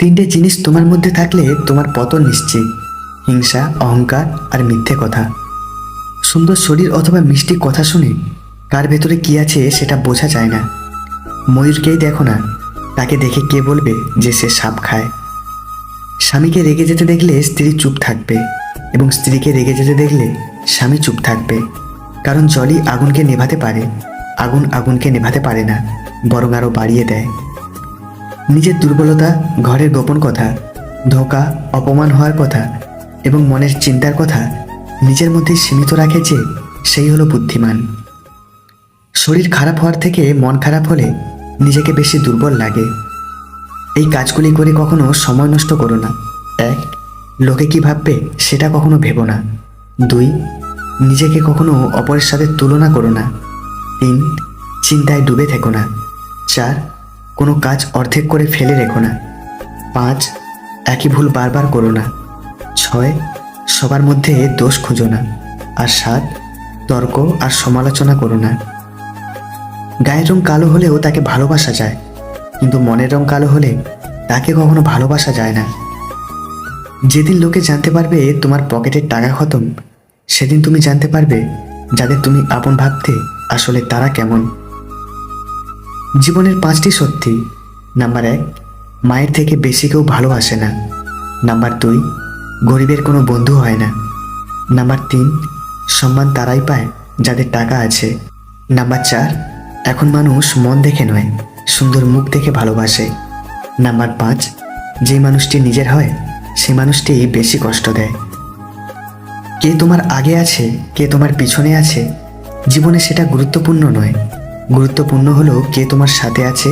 তিনটে জিনিস তোমার মধ্যে থাকলে তোমার পতন নিশ্চিত: হিংসা, অহংকার আর মিথ্যে কথা। সুন্দর শরীর অথবা মিষ্টি কথা শুনে কার ভেতরে কি আছে সেটা বোঝা যায় না। ময়ূরকেই দেখো না, তাকে দেখে কে বলবে যে সে সাপ খায়? স্বামীকে রেগে যেতে দেখলে স্ত্রী চুপ থাকবে, এবং স্ত্রীকে রেগে যেতে দেখলে স্বামী চুপ থাকবে। কারণ জলই আগুনকে নেভাতে পারে, আগুন আগুনকে নেভাতে পারে না, বরং আরও বাড়িয়ে দেয়। নিজের দুর্বলতা, ঘরের গোপন কথা, ধোঁকা, অপমান হওয়ার কথা এবং মনের চিন্তার কথা নিজের মধ্যে সীমিত রাখে যে, সেই হলো বুদ্ধিমান। শরীর খারাপ হওয়ার থেকে মন খারাপ হলে নিজেকে বেশি দুর্বল লাগে। এই কাজগুলি করে কখনো সময় নষ্ট করো না। 1. লোকে কি ভাববে সেটা কখনো ভেবো না। 2. নিজেকে কখনো অপরের সাথে তুলনা করো না। 3. চিন্তায় ডুবে থেকো না। 4. কোনো কাজ অর্ধেক করে ফেলে রেখো না। 5. একই ভুল বারবার করো না। 6. সবার মধ্যে দোষ খুঁজো না। আর 7. তর্ক আর সমালোচনা করো না। গায়ের রং কালো হলেও তাকে ভালোবাসা যায়, কিন্তু মনের রং কালো হলে তাকে কখনো ভালোবাসা যায় না। যেদিন লোকে জানতে পারবে তোমার পকেটের টাকা খতম, সেদিন তুমি জানতে পারবে যাদের তুমি আপন ভাবতে আসলে তারা কেমন। জীবনের 5টি সত্যি: নাম্বার 1, মায়ের থেকে বেশি কেউ ভালোবাসে না। নাম্বার 2, গরিবের কোনো বন্ধু হয় না। নাম্বার 3, সম্মান তারাই পায় যাদের টাকা আছে। নাম্বার 4, এখন মানুষ মন দেখে নয়, সুন্দর মুখ দেখে ভালোবাসে। নাম্বার 5, যে মানুষটি নিজের হয় সে মানুষটি বেশি কষ্ট দেয়। কে তোমার আগে আছে, কে তোমার পিছনে আছে, জীবনে সেটা গুরুত্বপূর্ণ নয়। গুরুত্বপূর্ণ হলো কে তোমার সাথে আছে,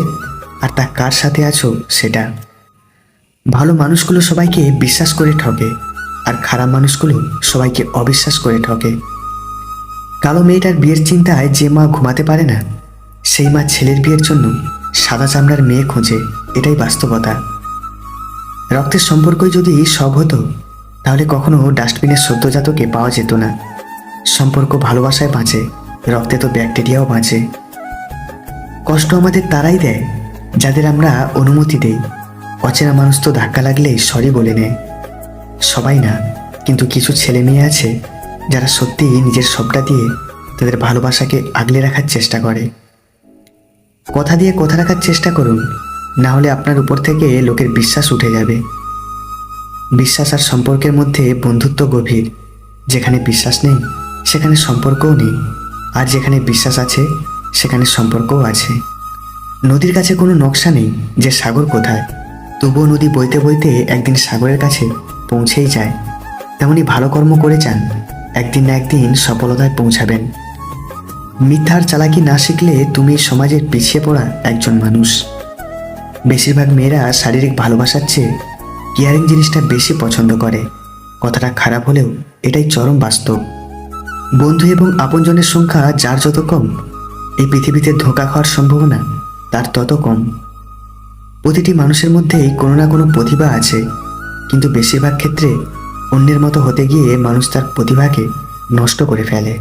আর তা কার সাথে আছো সেটা। ভালো মানুষগুলো সবাইকে বিশ্বাস করে ঠকে, আর খারাপ মানুষগুলো সবাইকে অবিশ্বাস করে ঠকে। কালো মেয়েটার বিয়ের চিন্তায় যে মা ঘুমাতে পারে না, সেই মা ছেলের বিয়ের জন্য সাদা চামড়ার মেয়ে খোঁজে, এটাই বাস্তবতা। রক্তের সম্পর্কই যদি সব হতো, তাহলে কখনো ডাস্টবিনের সদ্যজাতকে পাওয়া যেত না। সম্পর্ক ভালোবাসায় বাঁচে, রক্তে তো ব্যাকটেরিয়াও বাঁচে। কষ্ট আমাদের তারাই দেয় যাদের আমরা অনুমতি দেই। অচেনা মানুষ তো ধাক্কা লাগলেই সরি বলে নেয়। সবাই না, কিন্তু কিছু ছেলে মেয়ে আছে যারা সত্যিই নিজের সবটা দিয়ে তাদের ভালোবাসাকে আগলে রাখার চেষ্টা করে। কথা দিয়ে কথা রাখার চেষ্টা করুন, না হলে আপনার উপর থেকে লোকের বিশ্বাস উঠে যাবে। বিশ্বাস আর সম্পর্কের মধ্যে বন্ধুত্ব গভীর। যেখানে বিশ্বাস নেই সেখানে সম্পর্কও নেই, আর যেখানে বিশ্বাস আছে সেখানে সম্পর্কও আছে। নদীর কাছে কোনো নকশা নেই যে সাগর কোথায়, তবুও নদী বইতে বইতে একদিন সাগরের কাছে পৌঁছেই যায়। তেমনি ভালো কর্ম করে যান, একদিন না একদিন সফলতায় পৌঁছাবেন। মিথ্যার চালাকি না শিখলে তুমি সমাজের পিছিয়ে পড়া একজন মানুষ। বেশিরভাগ মেয়েরা শারীরিক ভালোবাসার চেয়ে কেয়ারিং জিনিসটা বেশি পছন্দ করে। কথাটা খারাপ হলেও এটাই চরম বাস্তব। বন্ধু এবং আপনজনের সংখ্যা যার যত কম, এই পৃথিবীতে ধোঁকা খাওয়ার সম্ভাবনা তার তত কম। প্রতিটি মানুষের মধ্যেই কোনো না কোনো প্রতিভা আছে, কিন্তু বেশিরভাগ ক্ষেত্রে অন্যের মতো হতে গিয়ে মানুষ তার প্রতিভাকে নষ্ট করে ফেলে।